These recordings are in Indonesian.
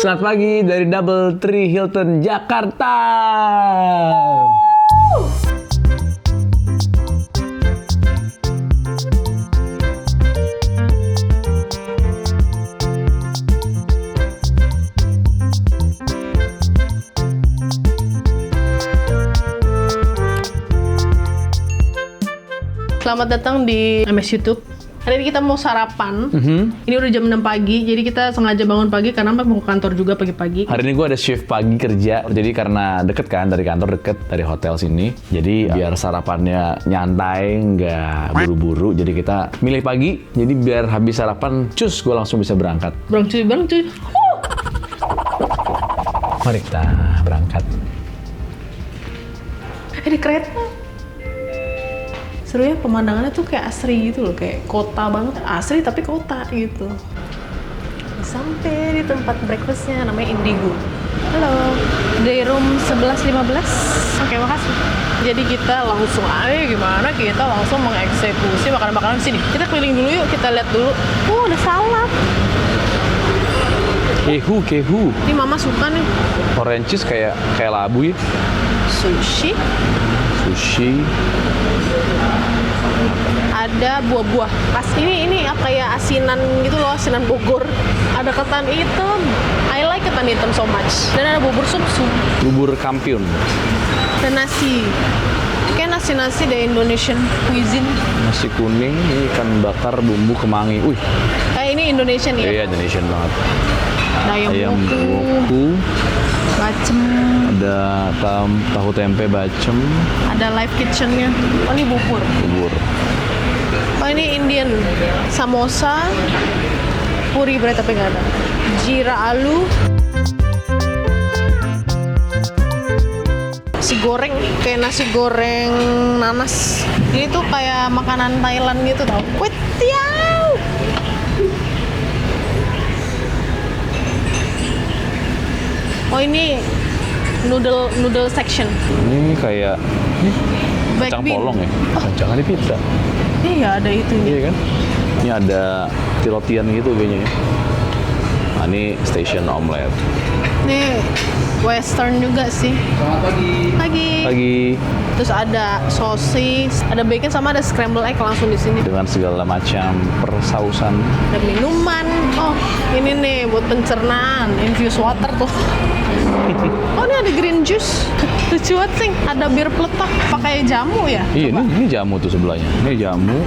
Selamat pagi dari Double Tree Hilton Jakarta. Selamat datang di MS YouTube. Hari ini kita mau sarapan. Ini udah jam 6 pagi, jadi kita sengaja bangun pagi karena mau ke kantor juga pagi-pagi. Hari ini gue ada shift pagi kerja, jadi karena deket kan dari kantor, deket dari hotel sini. Jadi biar sarapannya nyantai, nggak buru-buru. Jadi kita milih pagi, jadi biar habis sarapan, cus gue langsung bisa berangkat. Bareng cuy. Mari kita berangkat. Di kereta. Seru ya, pemandangannya tuh kayak asri gitu loh, kayak kota banget. Asri tapi kota gitu. Sampai di tempat breakfastnya, namanya Indigo. Halo, dari room 1115. Oke, makasih. Jadi kita langsung aja gimana, kita langsung mengeksekusi makanan-makanan sini. Kita keliling dulu yuk, kita lihat dulu. Oh, ada salad. Kehu. Ini mama suka nih. Orange cheese kayak labu ya. Sushi. Ada buah-buah. Pas ini apa ya, asinan gitu loh, asinan Bogor. Ada ketan hitam. I like ketan hitam so much. Dan ada bubur sup. Bubur kampiun. Dan nasi. Kayak nasi dari Indonesian cuisine. Nasi kuning, ini ikan bakar bumbu kemangi. Wih. Kayak ini Indonesian ya? Iya, Indonesian banget. Ayam woku. Bacem. Ada tahu tempe bacem. Ada live kitchennya. Oh, ini bubur. Oh, ini Indian. Samosa. Puri bread tapi nggak ada. Jira alu. Nasi goreng. Kayak nasi goreng nanas. Ini tuh kayak makanan Thailand gitu tau. Kway teow. Oh, ini noodle section. Ini kayak kacang Baked bean. polong ya. Kacang di pizza. Iya, ada itu. Iya kan? Ini ada tirotian gitu kayaknya ya. Nah, ini station omelet. Ini western juga sih. Selamat pagi. Pagi Terus ada sosis, ada bacon sama ada scramble egg langsung di sini. dengan segala macam persausan. Ada minuman. Oh, ini nih buat pencernaan, infused water tuh. Oh, ini ada green juice. Lucu banget sih. Ada bir peletok pakai jamu ya? Iya, ini jamu tuh sebelahnya. Ini jamu,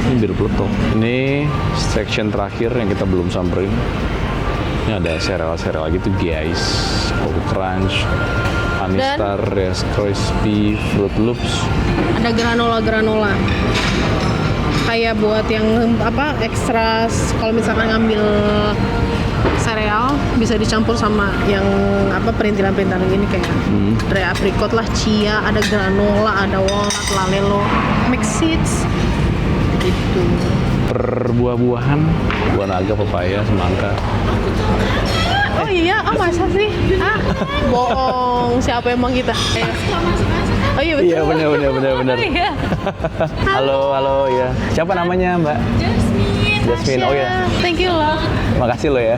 ini bir peletok. Ini section terakhir yang kita belum samperin. Ini ada sereal-sereal gitu guys. Coco Crunch, Anistar, Rice Crispy, Fruit Loops. Ada granola. Kayak buat yang apa ekstra, kalau misalkan ngambil sereal bisa dicampur sama yang apa perintilan-perintilan gini kayak dry apricot lah, chia, ada granola, ada walnut, lalelo, mixed seeds gitu. Perbuah-buahan, buah naga, pepaya, semangka. Oh iya, masa sih? Bohong, siapa emang kita? Oh iya betul. Iya, benar. Oh, iya. Halo, ya. Siapa namanya, Mbak? Jasmine. Oh ya. Thank you loh. Makasih lo ya.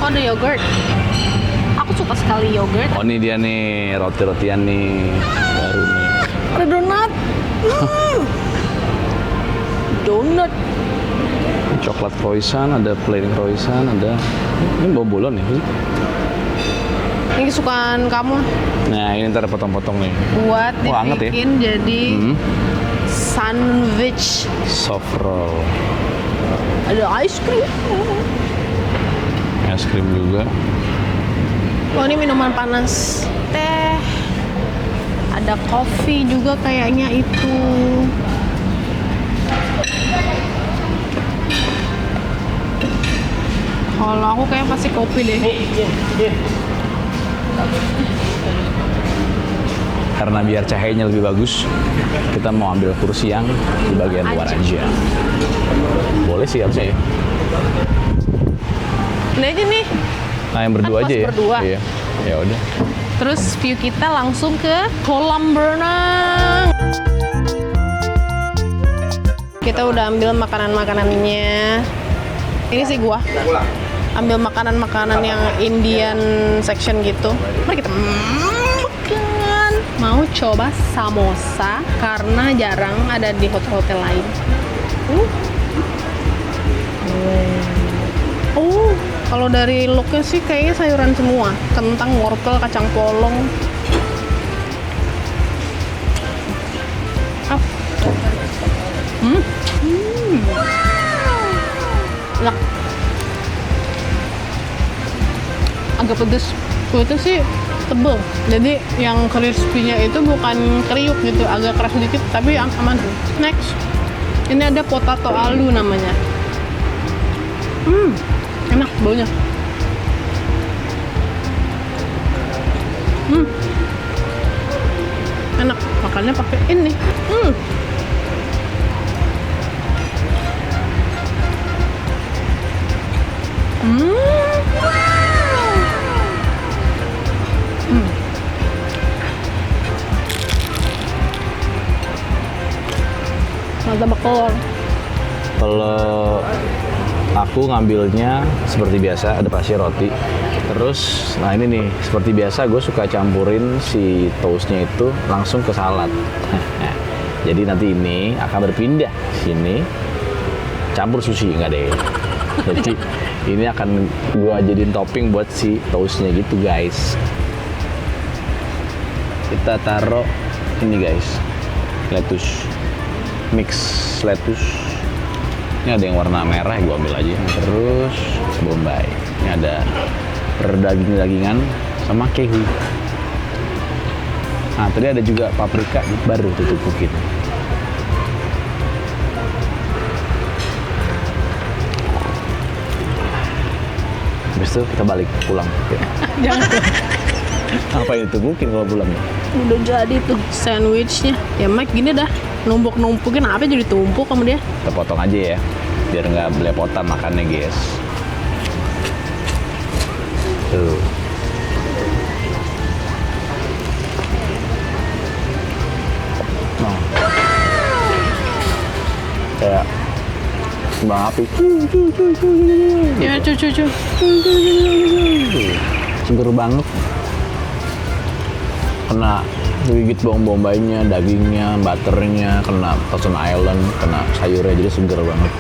Oh, ada yogurt. Aku suka sekali yogurt. Oh, ini dia nih, roti-rotian nih. Baru nih. Ada donat. Donat. Coklat croissant, ada plain croissant, ada... Ini bau bolon ya? Ini kesukaan kamu Nah, ini ntar potong-potong nih. buat Oh, anget ya? dibikin jadi sandwich. Soft roll. Ada ice cream. Es krim juga. Oh, ini minuman panas. Teh. Ada kopi juga kayaknya itu. Kalau aku kayak pasti kopi deh. Karena biar cahayanya lebih bagus, kita mau ambil kursi yang di bagian luar aja. Boleh sih harusnya ya. Ini aja nih. Nah, yang berdua Kan aja ya. berdua. Iya. Ya udah. Terus view kita langsung ke kolam berenang. Kita udah ambil makanan-makanannya. Ini sih gua. ambil makanan-makanan yang Indian section gitu. Mari kita makan. Mau coba samosa karena jarang ada di hotel-hotel lain. Oh, kalau dari looknya sih kayaknya sayuran semua. Kentang, wortel, kacang polong. Enak. Agak pedes. Kulitnya sih tebel. Jadi yang crispy-nya itu bukan kriuk gitu, agak keras sedikit, tapi aman. Next. Ini ada potato aloo namanya. Enak baunya. Enak. Makannya pakai ini. Mantap telur. Kalau aku ngambilnya seperti biasa, ada pasti roti. Terus, nah ini nih, seperti biasa gue suka campurin si toastnya itu langsung ke salad. Jadi nanti ini akan berpindah sini, campur sushi, enggak deh. Jadi ini akan gue jadiin topping buat si toastnya gitu guys. Kita taruh ini guys, lettuce, mix lettuce. Ini ada yang warna merah, gue ambil aja. Terus bombay. Ini ada daging-dagingan sama keju. Nah, tadi ada juga paprika baru tutup-tutukin. Habis itu kita balik pulang. Jangan. Apa yang ditubukin kalau pulang? Udah jadi tuh sandwichnya. Ya Mike gini dah, numpuk-numpukin apa jadi tumpuk sama dia. Kita potong aja ya, biar nggak belepotan makannya guys. Tuh. Nah. Kayak kembang api. Ya cucu. Seger banget. Kena gigit bawang bombaynya, dagingnya, butternya, kena Thousand Island, kena sayurnya, jadi seger banget.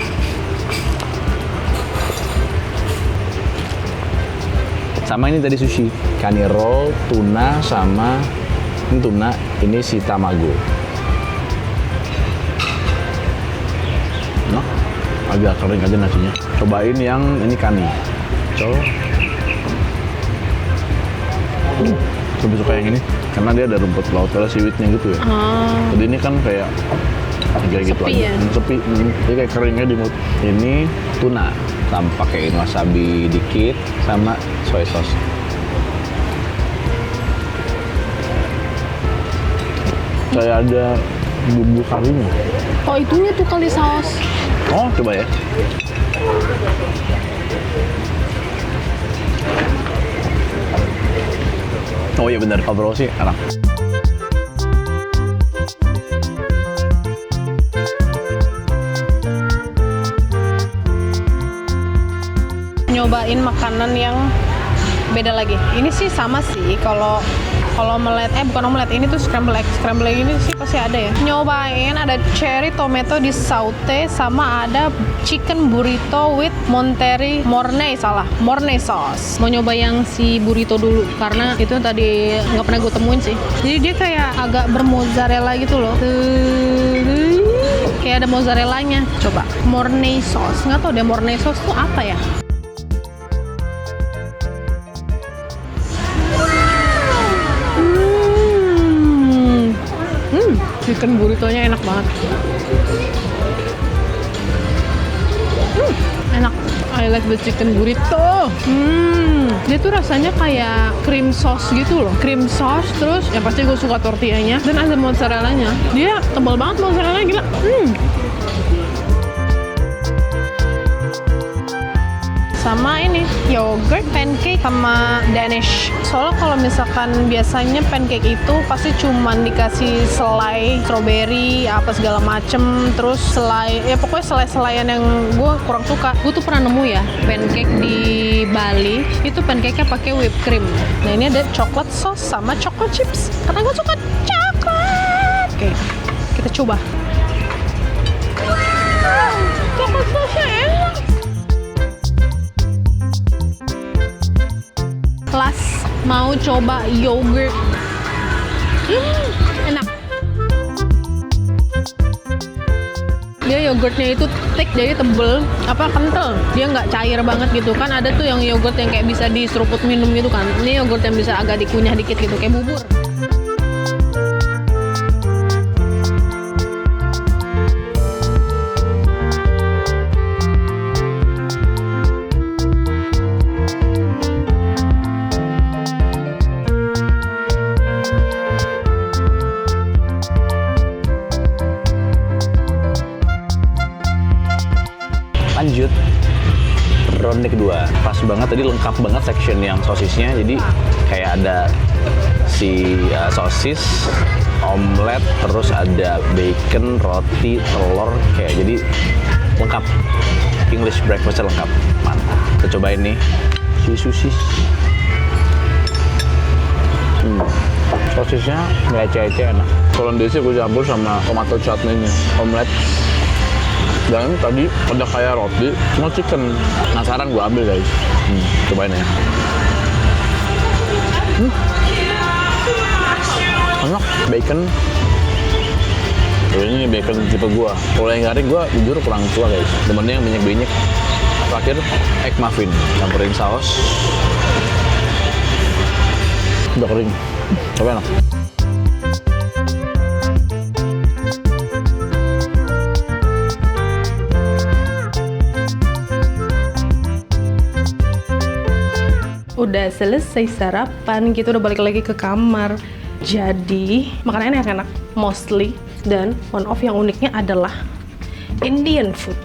Sama ini tadi sushi, kani roll, tuna sama ini tuna, ini si tamago. Nah, agak kering aja nasinya. Cobain yang ini kani. Coba. Lebih suka yang ini karena dia ada rumput laut, ada seaweednya gitu ya. Jadi ini kan kayak gitu Sepi aja. ya? Sepi. Jadi kayak keringnya di mulut. Ini tuna, tanpa pakein wasabi dikit sama soy sauce. Kayak ada bumbu karinya. Oh itunya tuh kali saus. Oh coba ya. Oh iya benar, overall sih enak. Nyobain makanan yang beda lagi. Ini sih sama sih kalau omelet, bukan omelet, ini tuh scramble egg. Scramble egg ini sih pasti ada ya. Nyobain ada cherry tomato di saute sama ada chicken burrito with mornay sauce. Mau nyoba yang si burrito dulu karena itu tadi nggak pernah gue temuin sih. Jadi dia kayak agak bermozzarella gitu loh. Kayak ada mozzarellanya. Coba mornay sauce. Nggak tahu deh mornay sauce tuh apa ya. Chicken burrito-nya enak banget. Enak. I like the chicken burrito. Dia tuh rasanya kayak cream sauce gitu loh. Cream sauce terus yang pasti gue suka tortillanya dan ada mozzarellanya. Dia tebal banget mozzarellanya, gila. sama ini yogurt, pancake, sama Danish. Soalnya kalau misalkan biasanya pancake itu pasti cuman dikasih selai strawberry apa segala macem, terus selai ya pokoknya selai-selaian yang gue kurang suka. Gue tuh pernah nemu ya pancake di Bali itu pancake-nya pakai whipped cream. Nah ini ada coklat sauce sama chocolate chips karena gue suka coklat. Oke, kita coba. Coklat sauce-nya enak. Last mau coba yogurt. Enak. Dia yogurtnya itu thick, jadi tebel, kental. Dia nggak cair banget gitu kan. Ada tuh yang yogurt yang kayak bisa diseruput minum gitu kan. Ini yogurt yang bisa agak dikunyah dikit gitu, kayak bubur. Lanjut ronde kedua, pas banget tadi, lengkap banget section yang sosisnya. Jadi kayak ada si sosis, omelet, terus ada bacon, roti, telur, kayak jadi lengkap. English breakfast lengkap, mantap. Kita cobain nih si sosis. Sosisnya nggak eceh-eceh, enak. Hollandaise gue campur sama tomato chutney-nya, omelet. Dan tadi ada kayak roti, mau chicken. Penasaran gue ambil guys. Cobain ya. Enak, bacon. Ini bacon tipe gue. Kalau yang garing gue jujur kurang suka guys. Demennya yang banyak-banyak. Terakhir egg muffin, campurin saus. Udah kering. Coba enak. Udah selesai sarapan, kita udah balik lagi ke kamar. Jadi makanannya enak-enak mostly, dan one of yang uniknya adalah Indian food.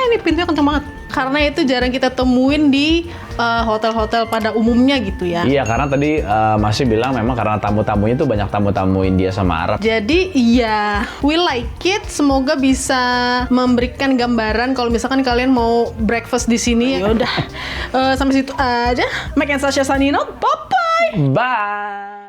Ini pintunya kenceng banget karena itu jarang kita temuin di hotel-hotel pada umumnya gitu ya. Iya, karena tadi masih bilang memang karena tamu-tamunya tuh banyak tamu-tamu India sama Arab. Jadi iya, we like it. Semoga bisa memberikan gambaran kalau misalkan kalian mau breakfast di sini. Ya udah, sampai situ aja. Mike and Sasha signing out. Bye bye. Bye.